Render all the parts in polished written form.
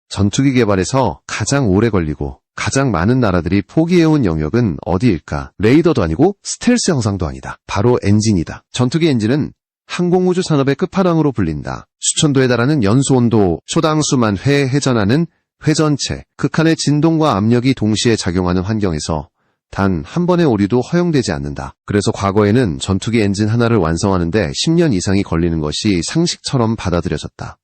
전투기 개발에서 가장 오래 걸리고 가장 많은 나라들이 포기해온 영역은 어디일까? 레이더도 아니고 스텔스 형상도 아니다. 바로 엔진이다. 전투기 엔진은 항공우주 산업의 끝판왕으로 불린다. 수천도에 달하는 연소온도, 초당 수만 회 회전하는 회전체, 극한의 진동과 압력이 동시에 작용하는 환경에서 단 한 번의 오류도 허용되지 않는다. 그래서 과거에는 전투기 엔진 하나를 완성하는데 10년 이상이 걸리는 것이 상식처럼 받아들여졌다.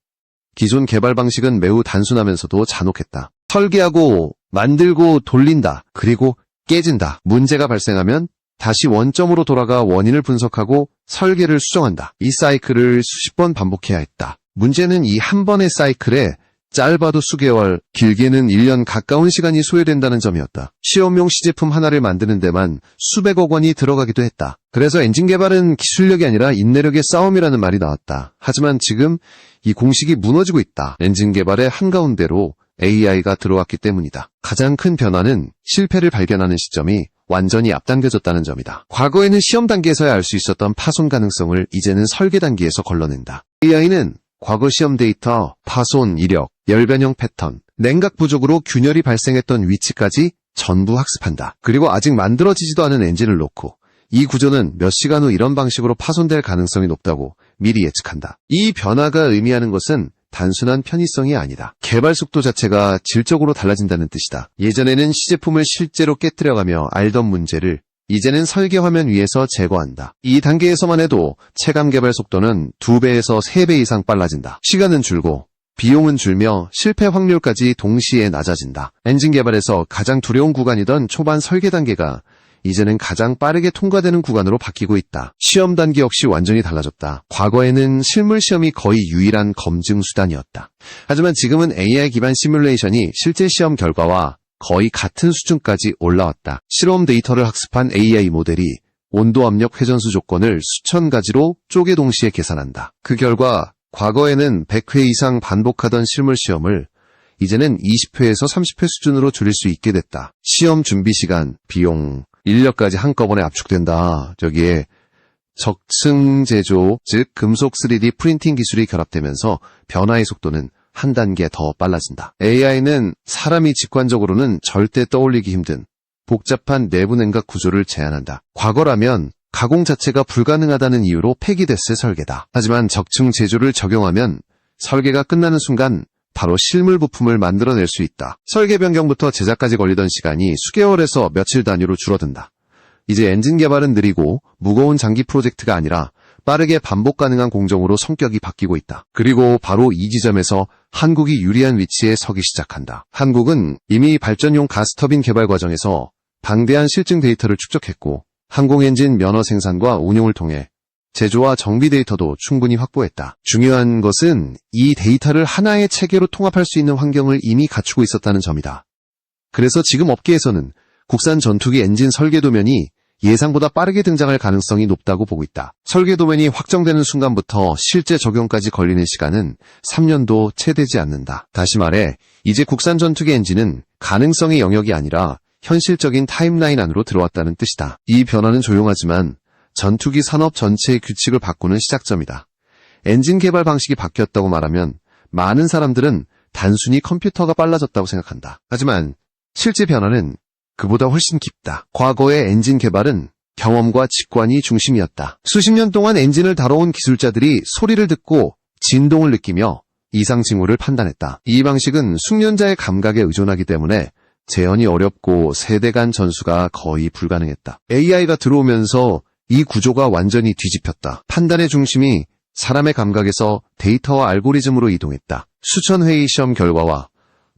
기존 개발 방식은 매우 단순하면서도 잔혹했다. 설계하고 만들고 돌린다. 그리고 깨진다. 문제가 발생하면 다시 원점으로 돌아가 원인을 분석하고 설계를 수정한다. 이 사이클을 수십 번 반복해야 했다. 문제는 이 한 번의 사이클에 짧아도 수개월, 길게는 1년 가까운 시간이 소요된다는 점이었다. 시험용 시제품 하나를 만드는 데만 수백억 원이 들어가기도 했다. 그래서 엔진 개발은 기술력이 아니라 인내력의 싸움이라는 말이 나왔다. 하지만 지금 이 공식이 무너지고 있다. 엔진 개발의 한가운데로 AI가 들어왔기 때문이다. 가장 큰 변화는 실패를 발견하는 시점이 완전히 앞당겨졌다는 점이다. 과거에는 시험 단계에서야 알 수 있었던 파손 가능성을 이제는 설계 단계에서 걸러낸다. AI는 과거 시험 데이터, 파손 이력, 열변형 패턴, 냉각 부족으로 균열이 발생했던 위치까지 전부 학습한다. 그리고 아직 만들어지지도 않은 엔진을 놓고 이 구조는 몇 시간 후 이런 방식으로 파손될 가능성이 높다고 미리 예측한다. 이 변화가 의미하는 것은 단순한 편의성이 아니다. 개발 속도 자체가 질적으로 달라진다는 뜻이다. 예전에는 시제품을 실제로 깨뜨려가며 알던 문제를 이제는 설계 화면 위에서 제거한다. 이 단계에서만 해도 체감 개발 속도는 2배에서 3배 이상 빨라진다. 시간은 줄고 비용은 줄며 실패 확률까지 동시에 낮아진다. 엔진 개발에서 가장 두려운 구간이던 초반 설계 단계가 이제는 가장 빠르게 통과되는 구간으로 바뀌고 있다. 시험 단계 역시 완전히 달라졌다. 과거에는 실물 시험이 거의 유일한 검증 수단이었다. 하지만 지금은 AI 기반 시뮬레이션이 실제 시험 결과와 거의 같은 수준까지 올라왔다. 실험 데이터를 학습한 AI 모델이 온도, 압력, 회전수 조건을 수천 가지로 쪼개 동시에 계산한다. 그 결과 과거에는 100회 이상 반복하던 실물 시험을 이제는 20회에서 30회 수준으로 줄일 수 있게 됐다. 시험 준비 시간, 비용, 인력까지 한꺼번에 압축된다. 저기에 적층 제조, 즉 금속 3D 프린팅 기술이 결합되면서 변화의 속도는 한 단계 더 빨라진다. AI는 사람이 직관적으로는 절대 떠올리기 힘든 복잡한 내부 냉각 구조를 제안한다. 과거라면 가공 자체가 불가능하다는 이유로 폐기됐을 설계다. 하지만 적층 제조를 적용하면 설계가 끝나는 순간 바로 실물 부품을 만들어낼 수 있다. 설계 변경부터 제작까지 걸리던 시간이 수개월에서 며칠 단위로 줄어든다. 이제 엔진 개발은 느리고 무거운 장기 프로젝트가 아니라 빠르게 반복 가능한 공정으로 성격이 바뀌고 있다. 그리고 바로 이 지점에서 한국이 유리한 위치에 서기 시작한다. 한국은 이미 발전용 가스터빈 개발 과정에서 방대한 실증 데이터를 축적했고 항공엔진 면허 생산과 운용을 통해 제조와 정비 데이터도 충분히 확보했다. 중요한 것은 이 데이터를 하나의 체계로 통합할 수 있는 환경을 이미 갖추고 있었다는 점이다. 그래서 지금 업계에서는 국산 전투기 엔진 설계 도면이 예상보다 빠르게 등장할 가능성이 높다고 보고 있다. 설계 도면이 확정되는 순간부터 실제 적용까지 걸리는 시간은 3년도 채 되지 않는다. 다시 말해 이제 국산 전투기 엔진은 가능성의 영역이 아니라 현실적인 타임라인 안으로 들어왔다는 뜻이다. 이 변화는 조용하지만 전투기 산업 전체의 규칙을 바꾸는 시작점이다. 엔진 개발 방식이 바뀌었다고 말하면 많은 사람들은 단순히 컴퓨터가 빨라졌다고 생각한다. 하지만 실제 변화는 그보다 훨씬 깊다. 과거의 엔진 개발은 경험과 직관이 중심이었다. 수십 년 동안 엔진을 다뤄온 기술자들이 소리를 듣고 진동을 느끼며 이상 징후를 판단했다. 이 방식은 숙련자의 감각에 의존하기 때문에 재현이 어렵고 세대 간 전수가 거의 불가능했다. AI가 들어오면서 이 구조가 완전히 뒤집혔다. 판단의 중심이 사람의 감각에서 데이터와 알고리즘으로 이동했다. 수천 회의 시험 결과와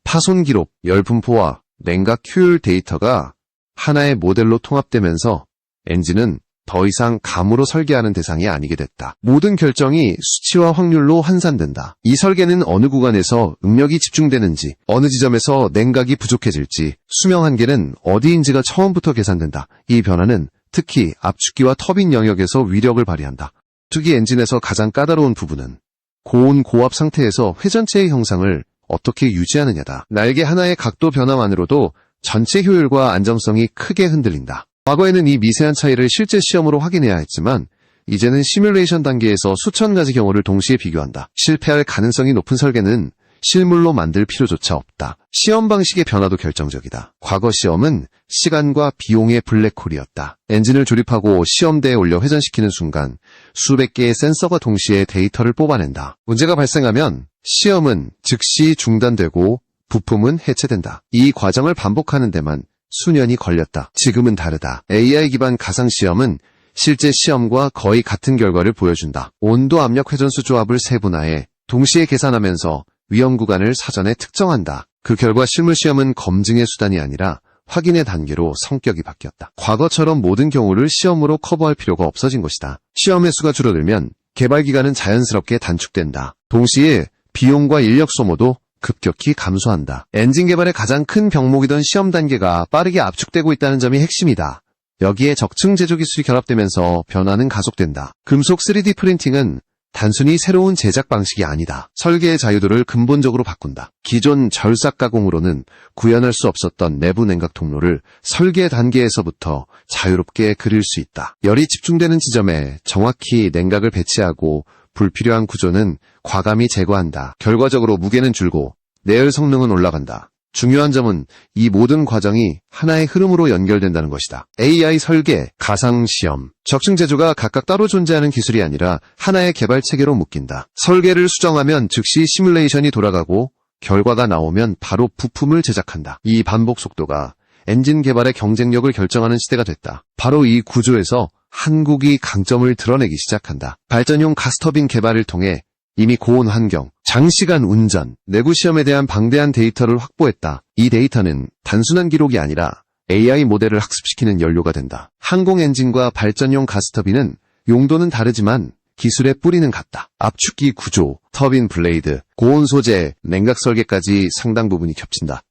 파손 기록, 열 분포와 냉각 효율 데이터가 하나의 모델로 통합되면서 엔진은 더 이상 감으로 설계하는 대상이 아니게 됐다. 모든 결정이 수치와 확률로 환산된다. 이 설계는 어느 구간에서 응력이 집중되는지, 어느 지점에서 냉각이 부족해질지, 수명 한계는 어디인지가 처음부터 계산된다. 이 변화는 특히 압축기와 터빈 영역에서 위력을 발휘한다. 투기 엔진에서 가장 까다로운 부분은 고온 고압 상태에서 회전체의 형상을 어떻게 유지하느냐다. 날개 하나의 각도 변화만으로도 전체 효율과 안정성이 크게 흔들린다. 과거에는 이 미세한 차이를 실제 시험으로 확인해야 했지만 이제는 시뮬레이션 단계에서 수천 가지 경우를 동시에 비교한다. 실패할 가능성이 높은 설계는 실물로 만들 필요조차 없다. 시험 방식의 변화도 결정적이다. 과거 시험은 시간과 비용의 블랙홀이었다. 엔진을 조립하고 시험대에 올려 회전시키는 순간 수백 개의 센서가 동시에 데이터를 뽑아낸다. 문제가 발생하면 시험은 즉시 중단되고 부품은 해체된다. 이 과정을 반복하는 데만 수년이 걸렸다. 지금은 다르다. AI 기반 가상시험은 실제 시험과 거의 같은 결과를 보여준다. 온도, 압력, 회전수 조합을 세분화해 동시에 계산하면서 위험 구간을 사전에 특정한다. 그 결과 실물 시험은 검증의 수단이 아니라 확인의 단계로 성격이 바뀌었다. 과거처럼 모든 경우를 시험으로 커버할 필요가 없어진 것이다. 시험의 수가 줄어들면 개발 기간은 자연스럽게 단축된다. 동시에 비용과 인력 소모도 급격히 감소한다. 엔진 개발의 가장 큰 병목이던 시험 단계가 빠르게 압축되고 있다는 점이 핵심이다. 여기에 적층 제조 기술이 결합되면서 변화는 가속된다. 금속 3D 프린팅은 단순히 새로운 제작 방식이 아니다. 설계의 자유도를 근본적으로 바꾼다. 기존 절삭 가공으로는 구현할 수 없었던 내부 냉각 통로를 설계 단계에서부터 자유롭게 그릴 수 있다. 열이 집중되는 지점에 정확히 냉각을 배치하고 불필요한 구조는 과감히 제거한다. 결과적으로 무게는 줄고 내열 성능은 올라간다. 중요한 점은 이 모든 과정이 하나의 흐름으로 연결된다는 것이다. AI 설계, 가상시험, 적층 제조가 각각 따로 존재하는 기술이 아니라 하나의 개발 체계로 묶인다. 설계를 수정하면 즉시 시뮬레이션이 돌아가고 결과가 나오면 바로 부품을 제작한다. 이 반복 속도가 엔진 개발의 경쟁력을 결정하는 시대가 됐다. 바로 이 구조에서 한국이 강점을 드러내기 시작한다. 발전용 가스터빈 개발을 통해 이미 고온 환경, 장시간 운전, 내구 시험에 대한 방대한 데이터를 확보했다. 이 데이터는 단순한 기록이 아니라 AI 모델을 학습시키는 연료가 된다. 항공 엔진과 발전용 가스터빈은 용도는 다르지만 기술의 뿌리는 같다. 압축기 구조, 터빈 블레이드, 고온 소재, 냉각 설계까지 상당 부분이 겹친다.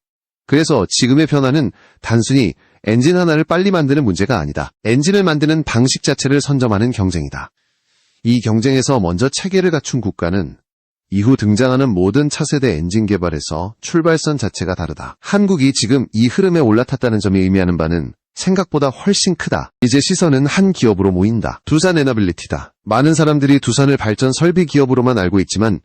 그래서 지금의 변화는 단순히 엔진 하나를 빨리 만드는 문제가 아니다. 엔진을 만드는 방식 자체를 선점하는 경쟁이다. 이 경쟁에서 먼저 체계를 갖춘 국가는 이후 등장하는 모든 차세대 엔진 개발에서 출발선 자체가 다르다. 한국이 지금 이 흐름에 올라탔다는 점이 의미하는 바는 생각보다 훨씬 크다. 이제 시선은 한 기업으로 모인다. 두산 에너빌리티다. 많은 사람들이 두산을 발전 설비 기업으로만 알고 있지만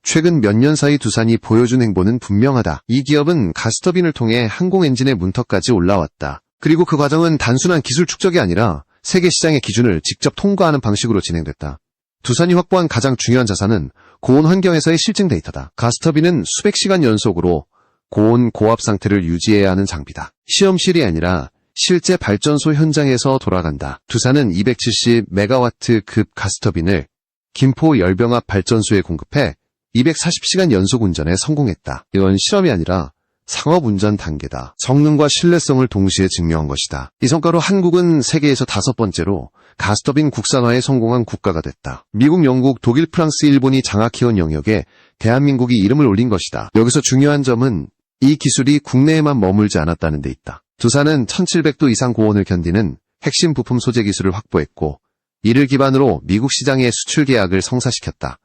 최근 몇 년 사이 두산이 보여준 행보는 분명하다. 이 기업은 가스터빈을 통해 항공 엔진의 문턱까지 올라왔다. 그리고 그 과정은 단순한 기술 축적이 아니라 세계 시장의 기준을 직접 통과하는 방식으로 진행됐다. 두산이 확보한 가장 중요한 자산은 고온 환경에서의 실증 데이터다. 가스터빈은 수백 시간 연속으로 고온 고압 상태를 유지해야 하는 장비다. 시험실이 아니라 실제 발전소 현장에서 돌아간다. 두산은 270메가와트급 가스터빈을 김포 열병합 발전소에 공급해 240시간 연속 운전에 성공했다. 이건 실험이 아니라 상업운전 단계다. 성능과 신뢰성을 동시에 증명한 것이다. 이 성과로 한국은 세계에서 5번째로 가스터빈 국산화에 성공한 국가가 됐다. 미국, 영국, 독일, 프랑스, 일본이 장악해온 영역에 대한민국이 이름을 올린 것이다. 여기서 중요한 점은 이 기술이 국내에만 머물지 않았다는 데 있다. 두산은 1700도 이상 고온을 견디는 핵심 부품 소재 기술을 확보했고 이를 기반으로 미국 시장의 수출 계약을 성사시켰다.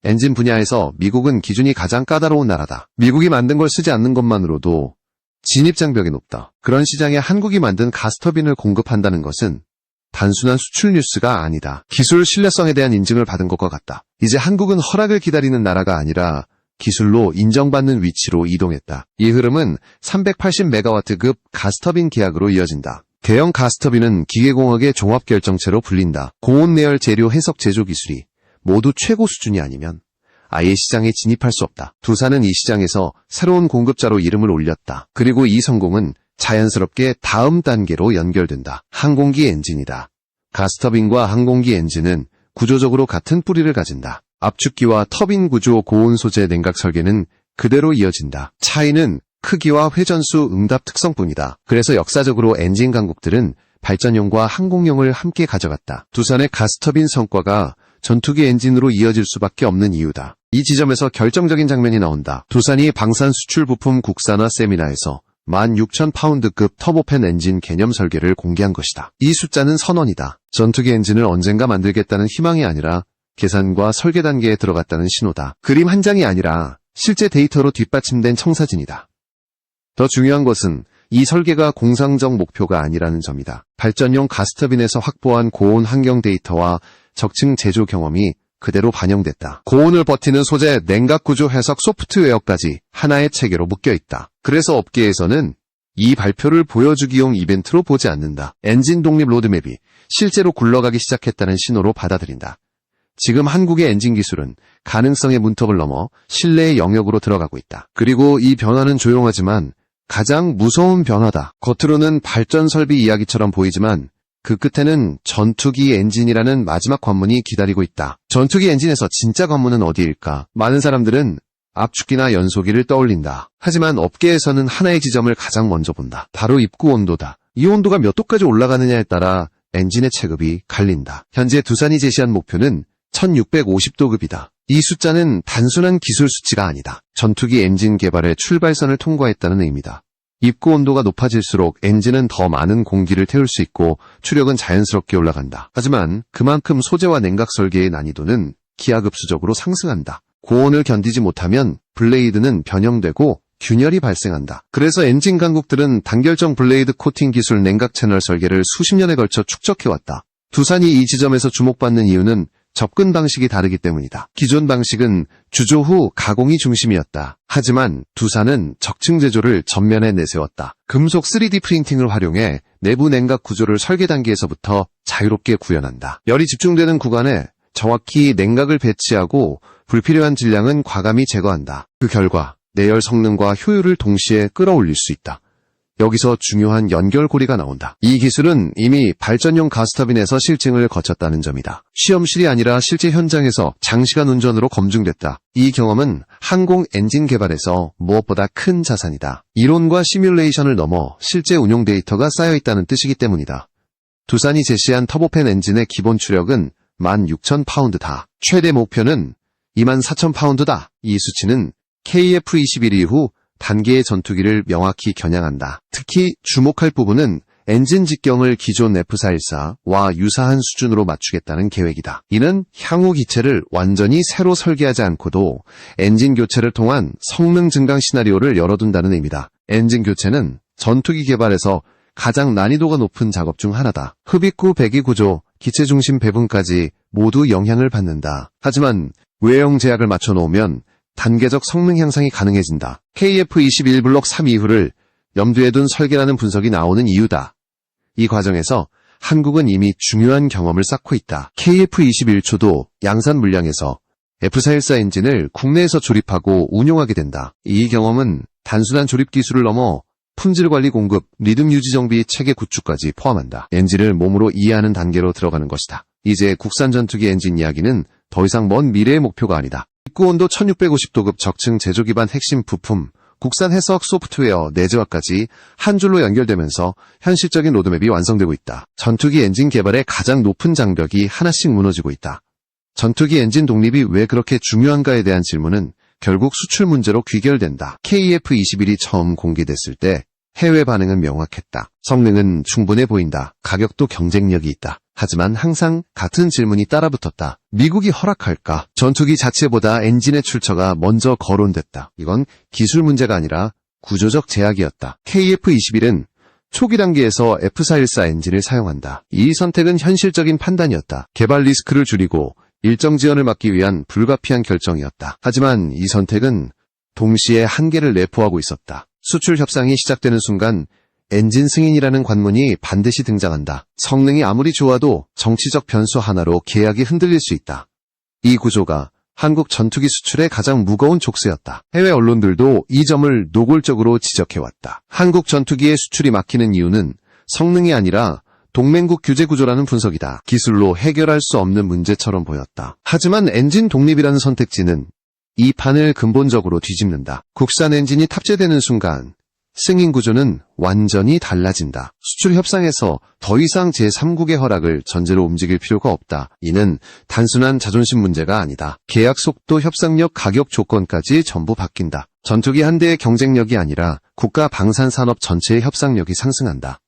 엔진 분야에서 미국은 기준이 가장 까다로운 나라다. 미국이 만든 걸 쓰지 않는 것만으로도 진입장벽이 높다. 그런 시장에 한국이 만든 가스터빈을 공급한다는 것은 단순한 수출 뉴스가 아니다. 기술 신뢰성에 대한 인증을 받은 것과 같다. 이제 한국은 허락을 기다리는 나라가 아니라 기술로 인정받는 위치로 이동했다. 이 흐름은 380메가와트급 가스터빈 계약으로 이어진다. 대형 가스터빈은 기계공학의 종합결정체로 불린다. 고온 내열 재료 해석 제조 기술이 모두 최고 수준이 아니면 아예 시장에 진입할 수 없다. 두산은 이 시장에서 새로운 공급자로 이름을 올렸다. 그리고 이 성공은 자연스럽게 다음 단계로 연결된다. 항공기 엔진이다. 가스터빈과 항공기 엔진은 구조적으로 같은 뿌리를 가진다. 압축기와 터빈 구조, 고온 소재, 냉각 설계는 그대로 이어진다. 차이는 크기와 회전수, 응답 특성뿐이다. 그래서 역사적으로 엔진 강국들은 발전용과 항공용을 함께 가져갔다. 두산의 가스터빈 성과가 전투기 엔진으로 이어질 수밖에 없는 이유다. 이 지점에서 결정적인 장면이 나온다. 두산이 방산 수출 부품 국산화 세미나에서 16,000파운드급 터보팬 엔진 개념 설계를 공개한 것이다. 이 숫자는 선언이다. 전투기 엔진을 언젠가 만들겠다는 희망이 아니라 계산과 설계 단계에 들어갔다는 신호다. 그림 한 장이 아니라 실제 데이터로 뒷받침된 청사진이다. 더 중요한 것은 이 설계가 공상적 목표가 아니라는 점이다. 발전용 가스터빈에서 확보한 고온 환경 데이터와 적층 제조 경험이 그대로 반영됐다. 고온을 버티는 소재, 냉각 구조 해석 소프트웨어까지 하나의 체계로 묶여있다. 그래서 업계에서는 이 발표를 보여주기용 이벤트로 보지 않는다. 엔진 독립 로드맵이 실제로 굴러가기 시작했다는 신호로 받아들인다. 지금 한국의 엔진 기술은 가능성의 문턱을 넘어 신뢰의 영역으로 들어가고 있다. 그리고 이 변화는 조용하지만 가장 무서운 변화다. 겉으로는 발전 설비 이야기처럼 보이지만 그 끝에는 전투기 엔진이라는 마지막 관문이 기다리고 있다. 전투기 엔진에서 진짜 관문은 어디일까? 많은 사람들은 압축기나 연소기를 떠올린다. 하지만 업계에서는 하나의 지점을 가장 먼저 본다. 바로 입구 온도다. 이 온도가 몇 도까지 올라가느냐에 따라 엔진의 체급이 갈린다. 현재 두산이 제시한 목표는 1650도급이다. 이 숫자는 단순한 기술 수치가 아니다. 전투기 엔진 개발의 출발선을 통과했다는 의미다. 입구 온도가 높아질수록 엔진은 더 많은 공기를 태울 수 있고 추력은 자연스럽게 올라간다. 하지만 그만큼 소재와 냉각 설계의 난이도는 기하급수적으로 상승한다. 고온을 견디지 못하면 블레이드는 변형되고 균열이 발생한다. 그래서 엔진 강국들은 단결정 블레이드 코팅 기술 냉각 채널 설계를 수십 년에 걸쳐 축적해왔다. 두산이 이 지점에서 주목받는 이유는 접근 방식이 다르기 때문이다. 기존 방식은 주조 후 가공이 중심이었다. 하지만 두산은 적층 제조를 전면에 내세웠다. 금속 3D 프린팅을 활용해 내부 냉각 구조를 설계 단계에서부터 자유롭게 구현한다. 열이 집중되는 구간에 정확히 냉각을 배치하고 불필요한 질량은 과감히 제거한다. 그 결과 내열 성능과 효율을 동시에 끌어올릴 수 있다. 여기서 중요한 연결고리가 나온다. 이 기술은 이미 발전용 가스터빈에서 실증을 거쳤다는 점이다. 시험실이 아니라 실제 현장에서 장시간 운전으로 검증됐다. 이 경험은 항공 엔진 개발에서 무엇보다 큰 자산이다. 이론과 시뮬레이션을 넘어 실제 운용 데이터가 쌓여있다는 뜻이기 때문이다. 두산이 제시한 터보팬 엔진의 기본 추력은 16,000파운드다. 최대 목표는 24,000파운드다. 이 수치는 KF-21 이후 단계의 전투기를 명확히 겨냥한다. 특히 주목할 부분은 엔진 직경을 기존 F414와 유사한 수준으로 맞추겠다는 계획이다. 이는 향후 기체를 완전히 새로 설계하지 않고도 엔진 교체를 통한 성능 증강 시나리오를 열어둔다는 의미다. 엔진 교체는 전투기 개발에서 가장 난이도가 높은 작업 중 하나다. 흡입구 배기 구조, 기체 중심 배분까지 모두 영향을 받는다. 하지만 외형 제약을 맞춰놓으면 단계적 성능 향상이 가능해진다. KF-21 블록 3 이후를 염두에 둔 설계라는 분석이 나오는 이유다. 이 과정에서 한국은 이미 중요한 경험을 쌓고 있다. KF-21초도 양산 물량에서 F414 엔진을 국내에서 조립하고 운용하게 된다. 이 경험은 단순한 조립 기술을 넘어 품질 관리 공급, 리듬 유지 정비 체계 구축까지 포함한다. 엔진을 몸으로 이해하는 단계로 들어가는 것이다. 이제 국산 전투기 엔진 이야기는 더 이상 먼 미래의 목표가 아니다. 입구 온도 1650도급 적층 제조 기반 핵심 부품, 국산 해석 소프트웨어 내재화까지 한 줄로 연결되면서 현실적인 로드맵이 완성되고 있다. 전투기 엔진 개발의 가장 높은 장벽이 하나씩 무너지고 있다. 전투기 엔진 독립이 왜 그렇게 중요한가에 대한 질문은 결국 수출 문제로 귀결된다. KF-21이 처음 공개됐을 때 해외 반응은 명확했다. 성능은 충분해 보인다. 가격도 경쟁력이 있다. 하지만 항상 같은 질문이 따라붙었다. 미국이 허락할까? 전투기 자체보다 엔진의 출처가 먼저 거론됐다. 이건 기술 문제가 아니라 구조적 제약이었다. KF-21은 초기 단계에서 F414 엔진을 사용한다. 이 선택은 현실적인 판단이었다. 개발 리스크를 줄이고 일정 지연을 막기 위한 불가피한 결정이었다. 하지만 이 선택은 동시에 한계를 내포하고 있었다. 수출 협상이 시작되는 순간 엔진 승인이라는 관문이 반드시 등장한다. 성능이 아무리 좋아도 정치적 변수 하나로 계약이 흔들릴 수 있다. 이 구조가 한국 전투기 수출의 가장 무거운 족쇄였다. 해외 언론들도 이 점을 노골적으로 지적해왔다. 한국 전투기의 수출이 막히는 이유는 성능이 아니라 동맹국 규제 구조라는 분석이다. 기술로 해결할 수 없는 문제처럼 보였다. 하지만 엔진 독립이라는 선택지는 이 판을 근본적으로 뒤집는다. 국산 엔진이 탑재되는 순간 승인 구조는 완전히 달라진다. 수출 협상에서 더 이상 제3국의 허락을 전제로 움직일 필요가 없다. 이는 단순한 자존심 문제가 아니다. 계약 속도, 협상력, 가격 조건까지 전부 바뀐다. 전투기 한 대의 경쟁력이 아니라 국가 방산산업 전체의 협상력이 상승한다.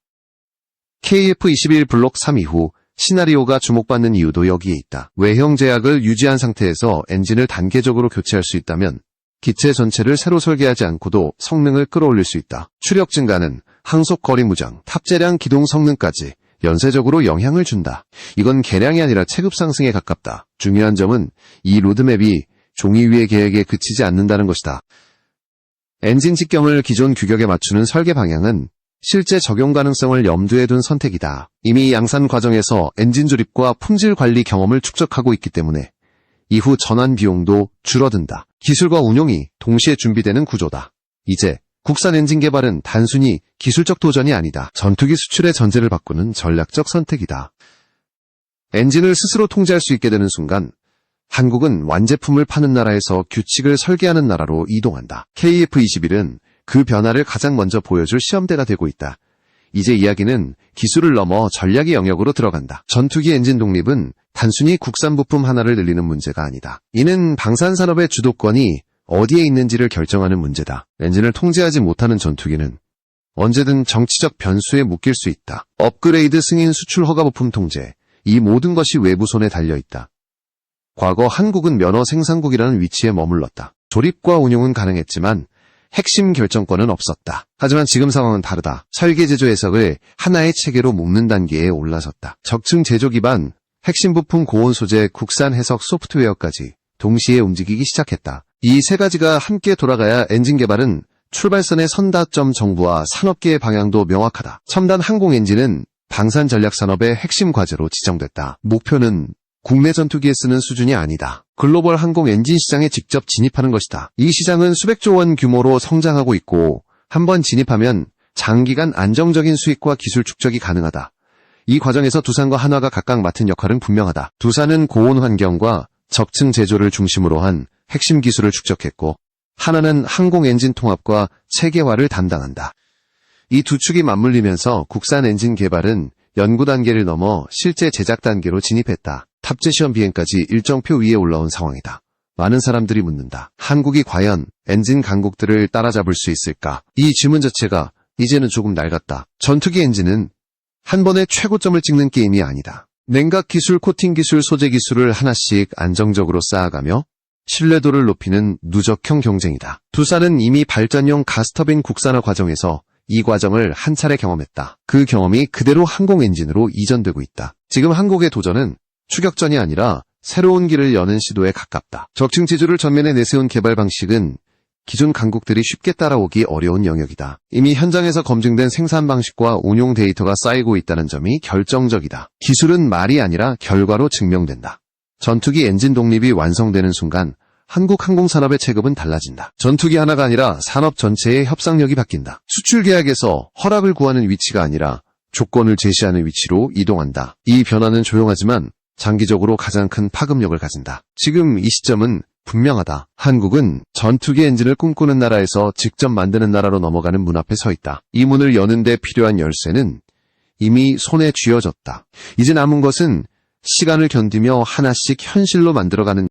KF-21 블록 3 이후 시나리오가 주목받는 이유도 여기에 있다. 외형 제약을 유지한 상태에서 엔진을 단계적으로 교체할 수 있다면 기체 전체를 새로 설계하지 않고도 성능을 끌어올릴 수 있다. 추력 증가는 항속 거리 무장, 탑재량 기동 성능까지 연쇄적으로 영향을 준다. 이건 개량이 아니라 체급 상승에 가깝다. 중요한 점은 이 로드맵이 종이 위의 계획에 그치지 않는다는 것이다. 엔진 직경을 기존 규격에 맞추는 설계 방향은 실제 적용 가능성을 염두에 둔 선택이다. 이미 양산 과정에서 엔진 조립과 품질 관리 경험을 축적하고 있기 때문에 이후 전환 비용도 줄어든다. 기술과 운용이 동시에 준비되는 구조다. 이제 국산 엔진 개발은 단순히 기술적 도전이 아니다. 전투기 수출의 전제를 바꾸는 전략적 선택이다. 엔진을 스스로 통제할 수 있게 되는 순간 한국은 완제품을 파는 나라에서 규칙을 설계하는 나라로 이동한다. KF-21은 그 변화를 가장 먼저 보여줄 시험대가 되고 있다. 이제 이야기는 기술을 넘어 전략의 영역으로 들어간다. 전투기 엔진 독립은 단순히 국산 부품 하나를 늘리는 문제가 아니다. 이는 방산산업의 주도권이 어디에 있는지를 결정하는 문제다. 엔진을 통제하지 못하는 전투기는 언제든 정치적 변수에 묶일 수 있다. 업그레이드 승인 수출 허가 부품 통제, 이 모든 것이 외부 손에 달려있다. 과거 한국은 면허 생산국이라는 위치에 머물렀다. 조립과 운용은 가능했지만 핵심 결정권은 없었다. 하지만 지금 상황은 다르다. 설계 제조 해석을 하나의 체계로 묶는 단계에 올라섰다. 적층 제조 기반, 핵심 부품 고온 소재, 국산 해석 소프트웨어까지 동시에 움직이기 시작했다. 이 세 가지가 함께 돌아가야 엔진 개발은 출발선의 선다점 정부와 산업계의 방향도 명확하다. 첨단 항공 엔진은 방산 전략 산업의 핵심 과제로 지정됐다. 목표는 국내 전투기에 쓰는 수준이 아니다. 글로벌 항공 엔진 시장에 직접 진입하는 것이다. 이 시장은 수백조 원 규모로 성장하고 있고 한번 진입하면 장기간 안정적인 수익과 기술 축적이 가능하다. 이 과정에서 두산과 한화가 각각 맡은 역할은 분명하다. 두산은 고온 환경과 적층 제조를 중심으로 한 핵심 기술을 축적했고 한화는 항공 엔진 통합과 체계화를 담당한다. 이 두 축이 맞물리면서 국산 엔진 개발은 연구 단계를 넘어 실제 제작 단계로 진입했다. 탑재 시험 비행까지 일정표 위에 올라온 상황이다. 많은 사람들이 묻는다. 한국이 과연 엔진 강국들을 따라잡을 수 있을까? 이 질문 자체가 이제는 조금 낡았다. 전투기 엔진은 한 번에 최고점을 찍는 게임이 아니다. 냉각 기술, 코팅 기술, 소재 기술을 하나씩 안정적으로 쌓아가며 신뢰도를 높이는 누적형 경쟁이다. 두산은 이미 발전용 가스터빈 국산화 과정에서 이 과정을 한 차례 경험했다. 그 경험이 그대로 항공 엔진으로 이전되고 있다. 지금 한국의 도전은 추격전이 아니라 새로운 길을 여는 시도에 가깝다. 적층 제조를 전면에 내세운 개발 방식은 기존 강국들이 쉽게 따라오기 어려운 영역이다. 이미 현장에서 검증된 생산 방식과 운용 데이터가 쌓이고 있다는 점이 결정적이다. 기술은 말이 아니라 결과로 증명된다. 전투기 엔진 독립이 완성되는 순간 한국 항공산업의 체급은 달라진다. 전투기 하나가 아니라 산업 전체의 협상력이 바뀐다. 수출 계약에서 허락을 구하는 위치가 아니라 조건을 제시하는 위치로 이동한다. 이 변화는 조용하지만 장기적으로 가장 큰 파급력을 가진다. 지금 이 시점은 분명하다. 한국은 전투기 엔진을 꿈꾸는 나라에서 직접 만드는 나라로 넘어가는 문 앞에 서 있다. 이 문을 여는 데 필요한 열쇠는 이미 손에 쥐어졌다. 이제 남은 것은 시간을 견디며 하나씩 현실로 만들어가는